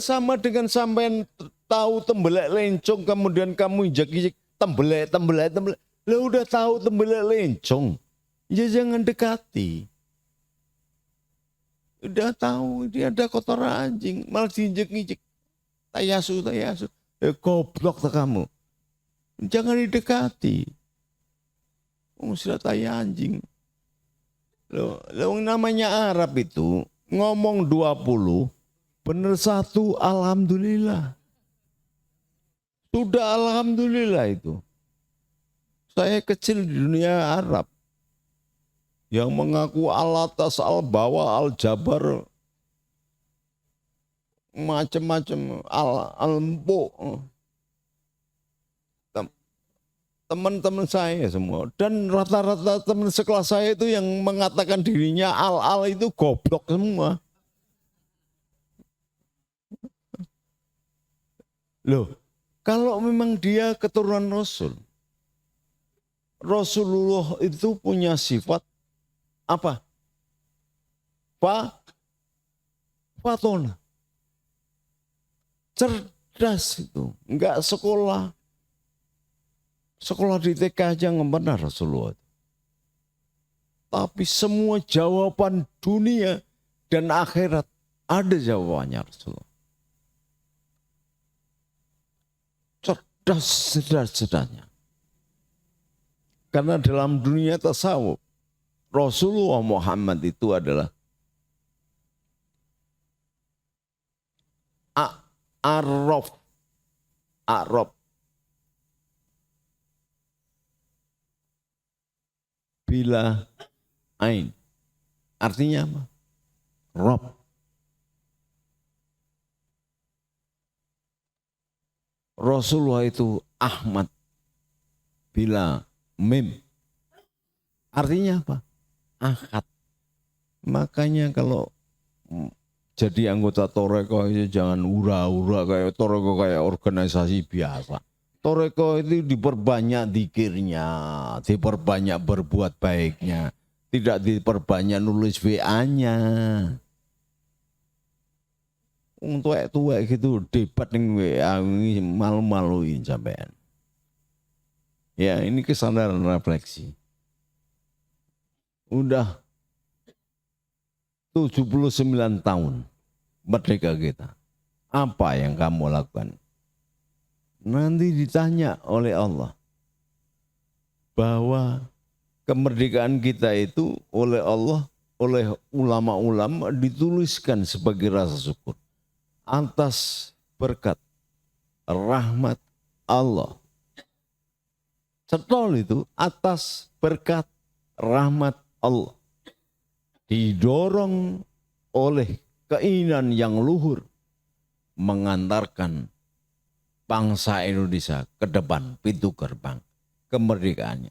Sama dengan sampean tahu tembelek lencong kemudian kamu injak-injak tembelek. Lah udah tahu tembelek lencong, ya jangan dekati. Udah tahu dia ada kotoran anjing, malah diinjek-injek. Tayasu. Goblok tuh kamu. Jangan didekati. Sudah taya anjing. Loh, namanya Arab itu ngomong 20 bener 1 alhamdulillah. Sudah alhamdulillah itu. Saya kecil di dunia Arab. Yang mengaku al-atas, al-bawah, al-jabar. Macam-macam al-empuk. Teman-teman saya semua. Dan rata-rata teman sekelas saya itu yang mengatakan dirinya al-al itu goblok semua. Loh, kalau memang dia keturunan Rasul, Rasulullah itu punya sifat apa? Fatona. Cerdas itu, enggak sekolah. Sekolah di TK aja nggak pernah Rasulullah. Tapi semua jawaban dunia dan akhirat? Ada jawabannya Rasulullah. Cerdas cerdas-cerdasnya. Karena dalam dunia tasawuf, Rasulullah Muhammad itu adalah A'raf. A'raf. Bila ain. Artinya apa? Rob. Rasulullah itu Ahmad bila mim. Artinya apa? Ahad. Makanya kalau jadi anggota Toreko itu jangan hura-hura kayak Toreko kayak organisasi biasa. Toreko itu diperbanyak zikirnya, diperbanyak berbuat baiknya, tidak diperbanyak nulis WA-nya. Untuk tua gitu debat ning WA malu-maluin sampean. Ya, ini kesadaran refleksi. Udah 79 tahun merdeka kita. Apa yang kamu lakukan? Nanti ditanya oleh Allah bahwa kemerdekaan kita itu oleh Allah, oleh ulama-ulama dituliskan sebagai rasa syukur atas berkat rahmat Allah. Cetol itu atas berkat rahmat Allah. Didorong oleh keinginan yang luhur mengantarkan bangsa Indonesia ke depan pintu gerbang kemerdekaannya.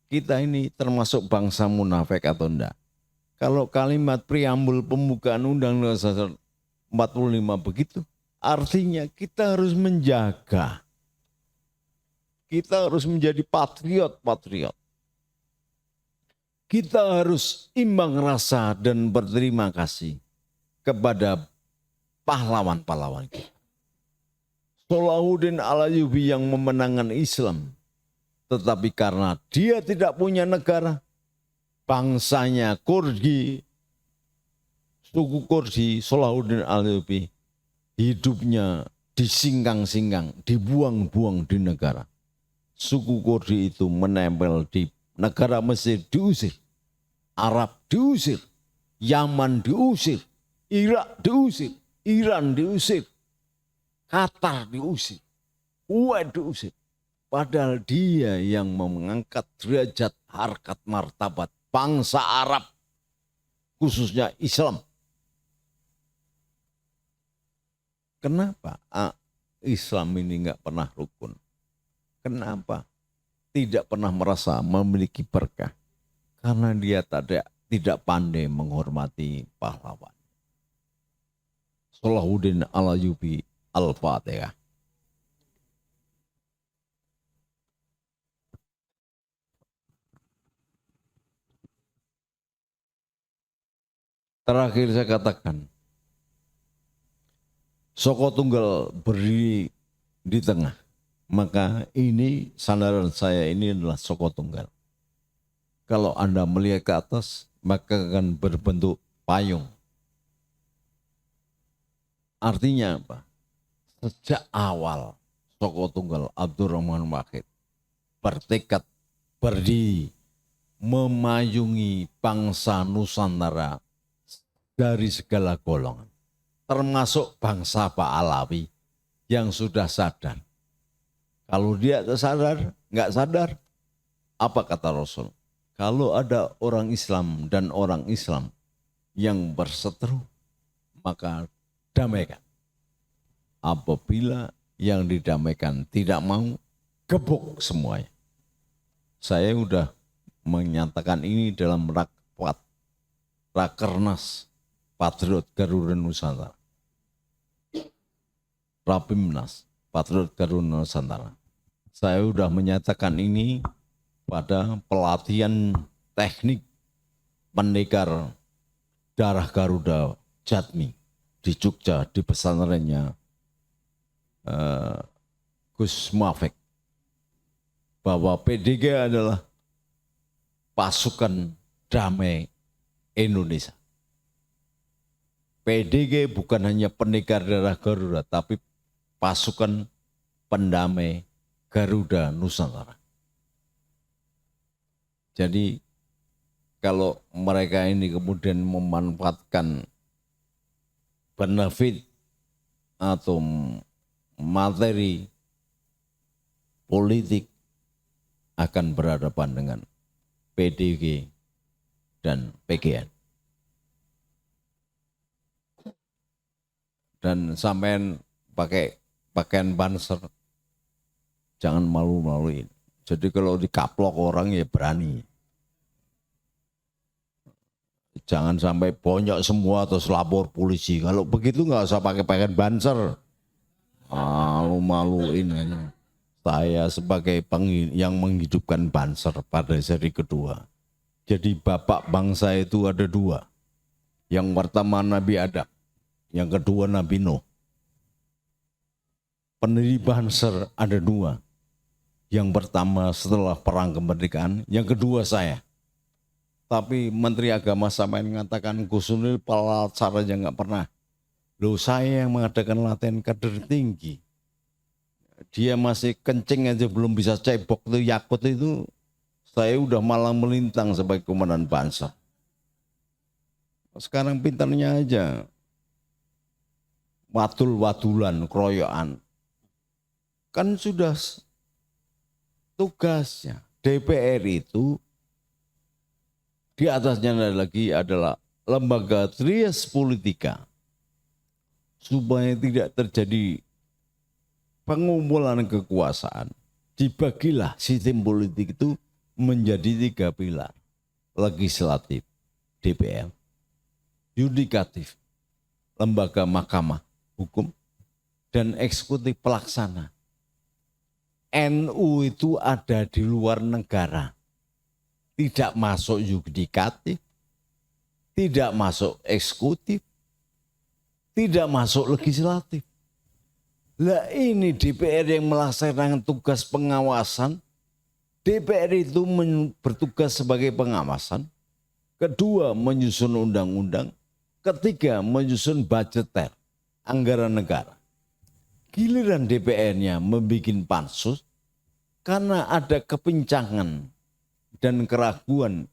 Kita ini termasuk bangsa munafik atau enggak? Kalau kalimat preambul pembukaan Undang-Undang 45 begitu, artinya kita harus menjaga. Kita harus menjadi patriot-patriot. Kita harus imbang rasa dan berterima kasih kepada pahlawan-pahlawan kita. Salahuddin Al-Ayyubi yang memenangkan Islam, tetapi karena dia tidak punya negara, bangsanya Kurdi, suku Kurdi, Salahuddin Al-Ayyubi, hidupnya disinggang-singgang, dibuang-buang di negara. Suku Kurdi itu menempel di negara Mesir, diusir. Arab diusir, Yaman diusir, Irak diusir, Iran diusir, Qatar diusir, Kuwait diusir. Padahal dia yang mengangkat derajat harkat martabat bangsa Arab, khususnya Islam. Kenapa Islam ini enggak pernah rukun? Kenapa tidak pernah merasa memiliki berkah? Karena dia tidak pandai menghormati pahlawan. Salahuddin Al-Ayyubi, Al-Fatihah. Terakhir saya katakan, Soko Tunggal berdiri di tengah. Maka ini sandaran saya ini adalah Soko Tunggal. Kalau Anda melihat ke atas, maka akan berbentuk payung. Artinya apa? Sejak awal Soko Tunggal Abdurrahman Wahid bertekad berdiri memayungi bangsa Nusantara dari segala golongan. Termasuk bangsa Pahlawi yang sudah sadar. Kalau dia sadar, nggak sadar, apa kata Rasul? Kalau ada orang Islam dan orang Islam yang berseteru, maka damaikan. Apabila yang didamaikan tidak mau, gebuk semuanya. Saya sudah menyatakan ini dalam Rakernas Patriot Garuda Nusantara. Rapimnas Patriot Garuda Nusantara. Saya sudah menyatakan ini pada pelatihan teknik pendekar darah Garuda Jatmi di Jogja di pesantrennya Gus Muafik, bahwa PDG adalah pasukan damai Indonesia. PDG bukan hanya pendekar darah Garuda, tapi pasukan pendamai Garuda Nusantara. Jadi kalau mereka ini kemudian memanfaatkan benefit atau materi politik akan berhadapan dengan PDG dan PGN. Dan sampean pakai pakaian banser, jangan malu-maluin. Jadi kalau dikaplok orang ya berani. Jangan sampai bonyok semua terus lapor polisi. Kalau begitu nggak usah pakai pakaian banser. Malu-maluin aja. Saya sebagai yang menghidupkan banser pada seri kedua. Jadi bapak bangsa itu ada dua. Yang pertama Nabi Adam. Yang kedua Nabi Nuh. Pendiri banser ada dua. Yang pertama setelah perang kemerdekaan, yang kedua saya. Tapi Menteri Agama sampai mengatakan Gusunil Palatsara aja nggak pernah. Loh saya yang mengadakan latihan kader tinggi. Dia masih kencing aja belum bisa cebok tuh yakut itu. Saya udah malah melintang sebagai komandan banser. Sekarang pintarnya aja. Watul-watulan, keroyokan. Kan sudah tugasnya. DPR itu di atasnya lagi adalah lembaga trias politika. Supaya tidak terjadi pengumpulan kekuasaan. Dibagilah sistem politik itu menjadi 3 pilar. Legislatif, DPR, yudikatif, lembaga mahkamah hukum, dan eksekutif pelaksana. NU itu ada di luar negara. Tidak masuk yudikatif, tidak masuk eksekutif, tidak masuk legislatif. Lah ini DPR yang melaksanakan tugas pengawasan. DPR itu bertugas sebagai pengawasan. Kedua, menyusun undang-undang. Ketiga, menyusun budgeter, anggaran negara. Giliran DPR-nya membuat pansus karena ada kepincangan dan keraguan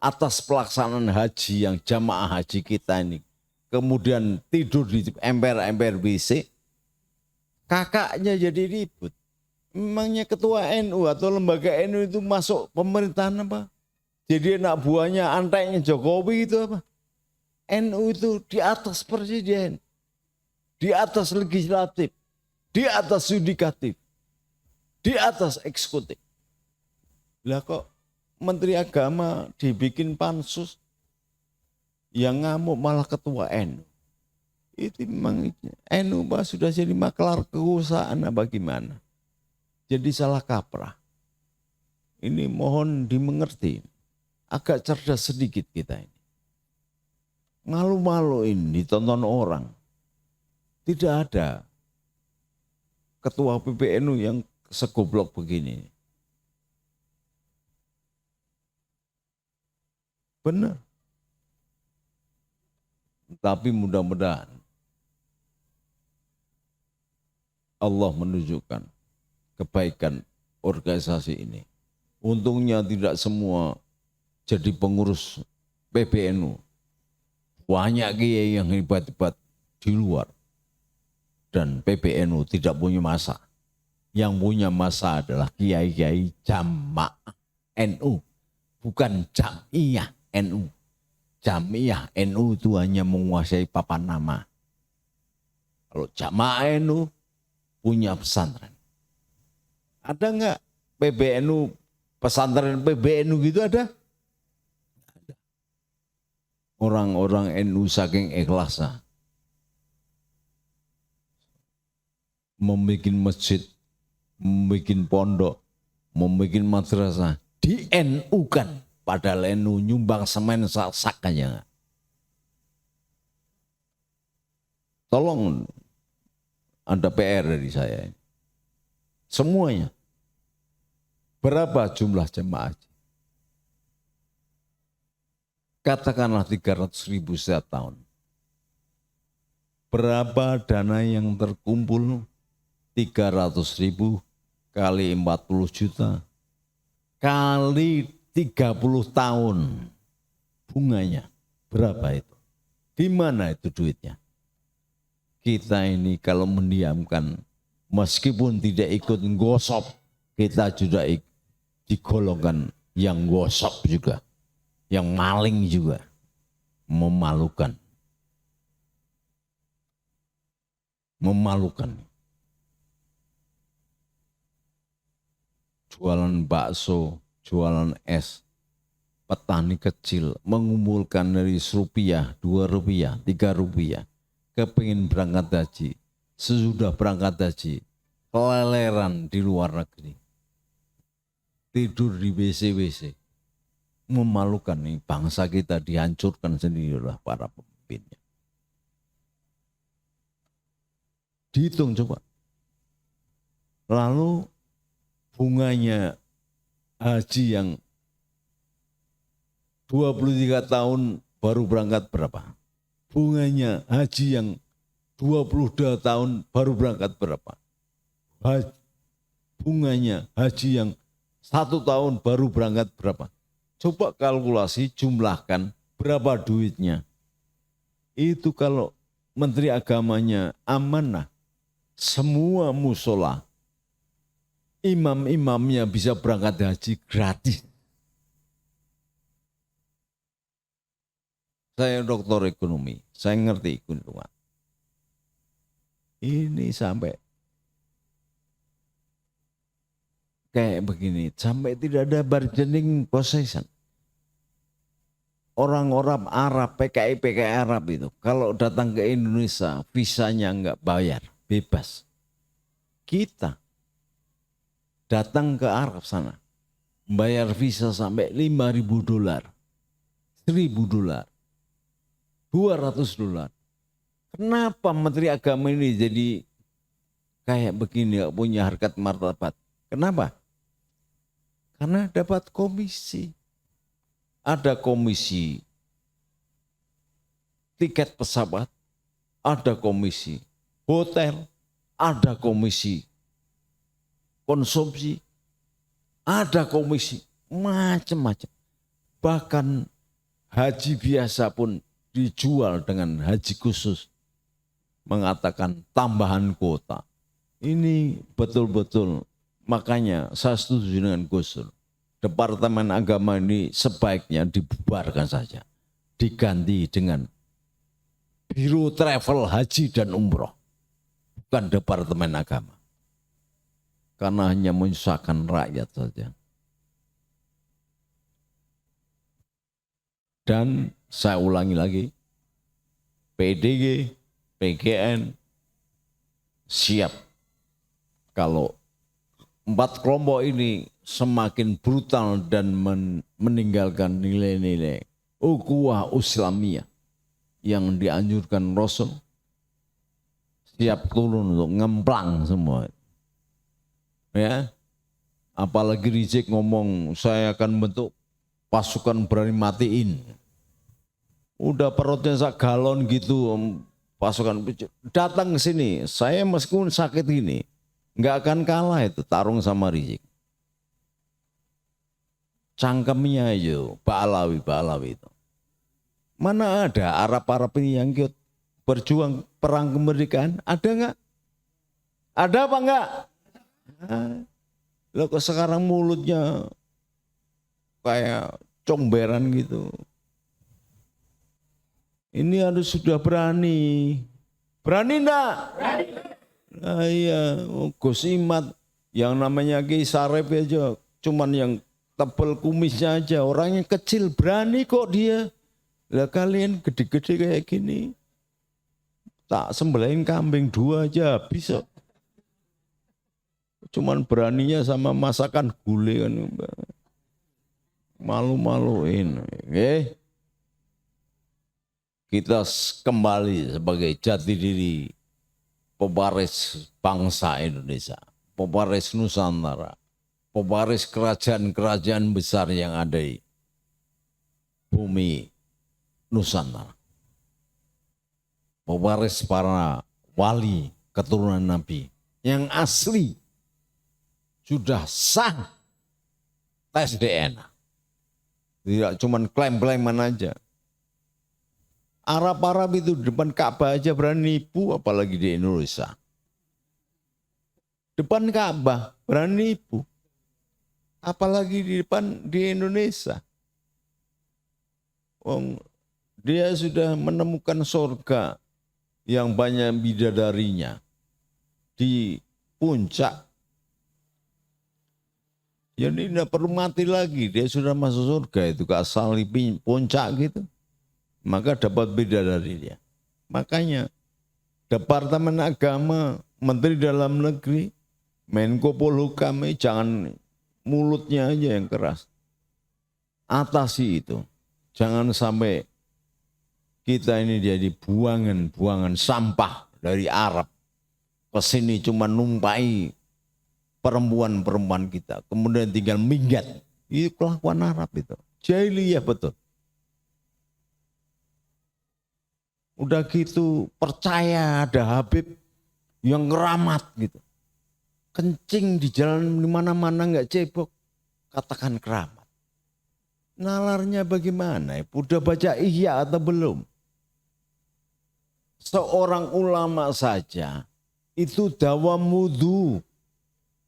atas pelaksanaan haji yang jamaah haji kita ini. Kemudian tidur di emper-emper WC, kakaknya jadi ribut. Memangnya ketua NU atau lembaga NU itu masuk pemerintahan apa? Jadi anak buahnya anteknya Jokowi itu apa? NU itu di atas presiden, di atas legislatif, di atas yudikatif, di atas eksekutif. Lah kok Menteri Agama dibikin pansus yang ngamuk malah ketua NU. Itu memang NU Pak sudah jadi maklar kekuasaan apa gimana? Jadi salah kaprah. Ini mohon dimengerti. Agak cerdas sedikit kita ini. Malu-maluin ditonton orang. Tidak ada ketua PBNU yang segoblok begini. Benar. Tapi mudah-mudahan Allah menunjukkan kebaikan organisasi ini. Untungnya tidak semua jadi pengurus PBNU. Banyak kiai yang hebat-hebat di luar. Dan PBNU tidak punya masa. Yang punya masa adalah kiai-kiai jamaah NU. Bukan jamiah NU. Jamiah NU itu hanya menguasai papan nama. Kalau jamaah NU punya pesantren. Ada enggak PBNU, pesantren PBNU gitu ada? Ada. Orang-orang NU saking ikhlasnya membuat masjid, membuat pondok, membuat madrasah, di NU kan. Padahal NU nyumbang semen sak aja. Tolong ada PR dari saya. Semuanya. Berapa jumlah jemaah haji? Katakanlah 300.000 setiap tahun. Berapa dana yang terkumpul? 300.000 kali 40 juta kali 30 tahun. Bunganya berapa itu? Di mana itu duitnya? Kita ini kalau mendiamkan, meskipun tidak ikut gosop, kita juga digolongkan yang gosop juga, yang maling juga. Memalukan. Memalukan. Jualan bakso, jualan es, petani kecil mengumpulkan dari rupiah, 2 rupiah, 3 rupiah, kepingin berangkat haji, sesudah berangkat haji, keleleran di luar negeri, tidur di WC-WC, memalukan nih, bangsa kita dihancurkan sendiri oleh para pemimpinnya. Dihitung coba. Lalu bunganya haji yang 23 tahun baru berangkat berapa? Bunganya haji yang 22 tahun baru berangkat berapa? Bunganya haji yang 1 tahun baru berangkat berapa? Coba kalkulasi, jumlahkan berapa duitnya. Itu kalau Menteri Agamanya amanah, semua musola, imam-imamnya bisa berangkat haji gratis. Saya doktor ekonomi, saya ngerti hitungan. Ini sampai kayak begini, sampai tidak ada bargaining possession. Orang-orang Arab, PKI Arab itu, kalau datang ke Indonesia, visanya enggak bayar, bebas. Kita datang ke Arab sana, bayar visa sampai $5.000, $1.000, $200. Kenapa Menteri Agama ini jadi kayak begini, gak punya harkat martabat? Kenapa? Karena dapat komisi. Ada komisi tiket pesawat, ada komisi hotel, ada komisi konsumsi, ada komisi macam-macam. Bahkan haji biasa pun dijual dengan haji khusus, mengatakan tambahan kuota. Ini betul-betul, makanya saya setuju dengan Gus Dur. Departemen Agama ini sebaiknya dibubarkan saja, diganti dengan Biro Travel Haji dan Umroh, bukan Departemen Agama, karena hanya menyusahkan rakyat saja. Dan saya ulangi lagi, PDG, PGN siap kalau 4 kelompok ini semakin brutal dan meninggalkan nilai-nilai ukhuwah Islamiyah yang dianjurkan Rasul, siap turun untuk ngemplang semua. Ya, apalagi Rizik ngomong saya akan bentuk pasukan berani matiin. Udah perutnya sak galon gitu, pasukan datang ke sini. Saya meskipun sakit ini, nggak akan kalah itu tarung sama Rizik. Cangkemnya aja, Ba'alawi itu. Mana ada Arab-Arab ini yang ikut berjuang perang kemerdekaan? Ada nggak? Ada apa enggak? Loh kok sekarang mulutnya kayak comberan gitu. Ini harus sudah berani. Berani enggak? Berani. Nah, iya, Gus Imat yang namanya Ki Sarep aja, cuman yang tebal kumisnya aja, orangnya kecil, berani kok dia. Lah kalian gede-gede kayak gini, tak sembelih kambing 2 aja bisa. Cuman beraninya sama masakan gulai kan, malu-maluin. Oke? Kita kembali sebagai jati diri pewaris bangsa Indonesia, pewaris Nusantara, pewaris kerajaan-kerajaan besar yang ada di bumi Nusantara. pewaris para wali keturunan Nabi yang asli sudah sah tes DNA. Tidak cuma klaim-klaiman aja. Arab-Arab itu di depan Ka'bah aja berani nipu, apalagi di Indonesia. Depan Ka'bah berani nipu, apalagi di Indonesia. Dia sudah menemukan surga yang banyak bidadarinya di puncak. Jadi tidak perlu mati lagi, dia sudah masuk surga itu ke asal puncak gitu. Maka dapat bidadari dia. Makanya Departemen Agama, Menteri Dalam Negeri, Menko Polhukam, jangan mulutnya aja yang keras. Atasi itu. Jangan sampai kita ini jadi buangan sampah dari Arab. Kesini cuma numpai perempuan-perempuan kita. Kemudian tinggal minggat. Itu kelakuan Arab itu. Jahiliyah betul. Udah gitu percaya ada Habib yang ngeramat gitu. Kencing di jalan di mana-mana nggak cebok. Katakan keramat. Nalarnya bagaimana? Udah baca Ihya atau belum? Seorang ulama saja itu dawam wudu.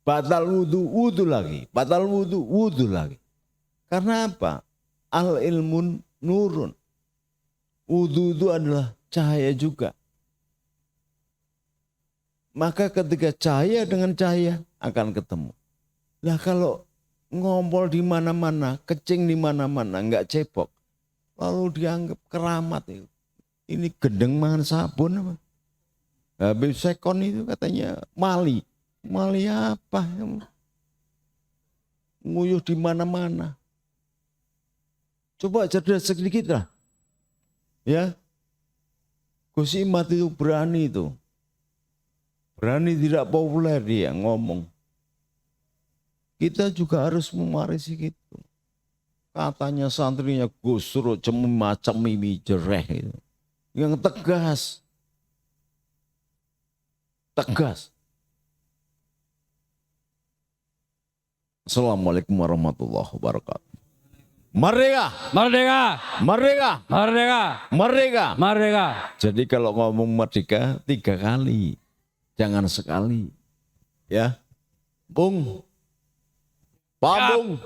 Batal wudu, wudu lagi. Batal wudu, wudu lagi. Karena apa? Al ilmun nurun. Wudu itu adalah cahaya juga. Maka ketika cahaya dengan cahaya akan ketemu. Lah kalau ngompol di mana-mana, kecing di mana-mana, enggak cebok. Lalu dianggap keramat itu. Ini gendeng mangan sabun apa? Habib Sekon itu katanya mali. Mali apa? Nguyuh di mana-mana. Coba cerdas sedikit lah. Ya. Gus Imat itu berani itu. Berani tidak populer dia ngomong. Kita juga harus mewarisi gitu. Katanya santrinya Gus suruh macam mimi jereh itu. Yang tegas. Tegas. Assalamualaikum warahmatullahi wabarakatuh. Merdeka! Merdeka! Merdeka! Merdeka! Merdeka! Merdeka! Jadi kalau ngomong merdeka 3 kali. Jangan sekali. Ya. Bung. Pak Bung.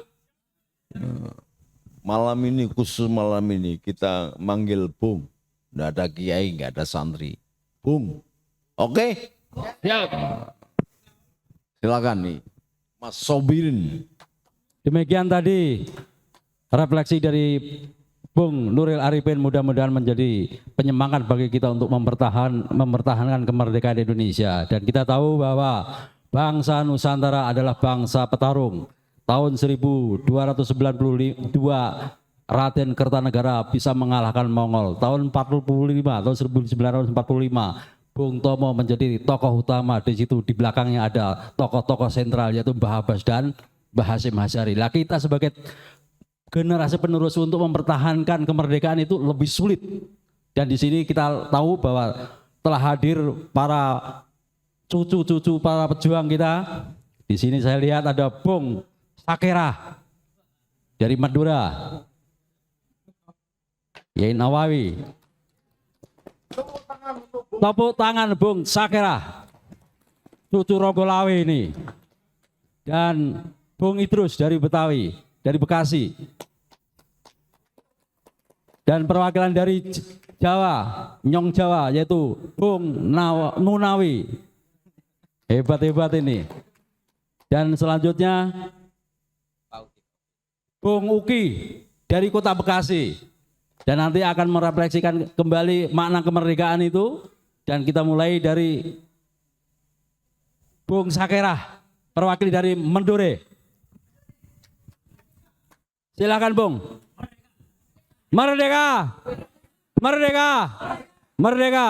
Malam ini, khusus malam ini kita manggil Bung. Nggak ada kiai, nggak ada santri. Bung. Oke? Siap. Silakan nih. Mas Sobirin. Demikian tadi refleksi dari Bung Nuril Arifin, mudah-mudahan menjadi penyemangat bagi kita untuk mempertahankan kemerdekaan Indonesia. Dan kita tahu bahwa bangsa Nusantara adalah bangsa petarung. Tahun 1292 Raden Kertanegara bisa mengalahkan Mongol. Tahun 1945 Bung Tomo menjadi tokoh utama. Di situ di belakangnya ada tokoh-tokoh sentral yaitu Mbah Abbas dan Mbah Hasyim Asy'ari. Lah kita sebagai generasi penerus untuk mempertahankan kemerdekaan itu lebih sulit. Dan di sini kita tahu bahwa telah hadir para cucu-cucu para pejuang kita. Di sini saya lihat ada Bung Sakera dari Madura, Yai Nawawi. Tepuk tangan Bung Sakera, cucu Rogolawe ini. Dan Bung Idrus dari Betawi, dari Bekasi. Dan perwakilan dari Jawa, Nyong Jawa, yaitu Bung Nunawi. Hebat-hebat ini. Dan selanjutnya Bung Uki dari Kota Bekasi. Dan nanti akan merefleksikan kembali makna kemerdekaan itu. Dan kita mulai dari Bung Sakera, perwakil dari Mendore. Silakan Bung. Merdeka! Merdeka! Merdeka!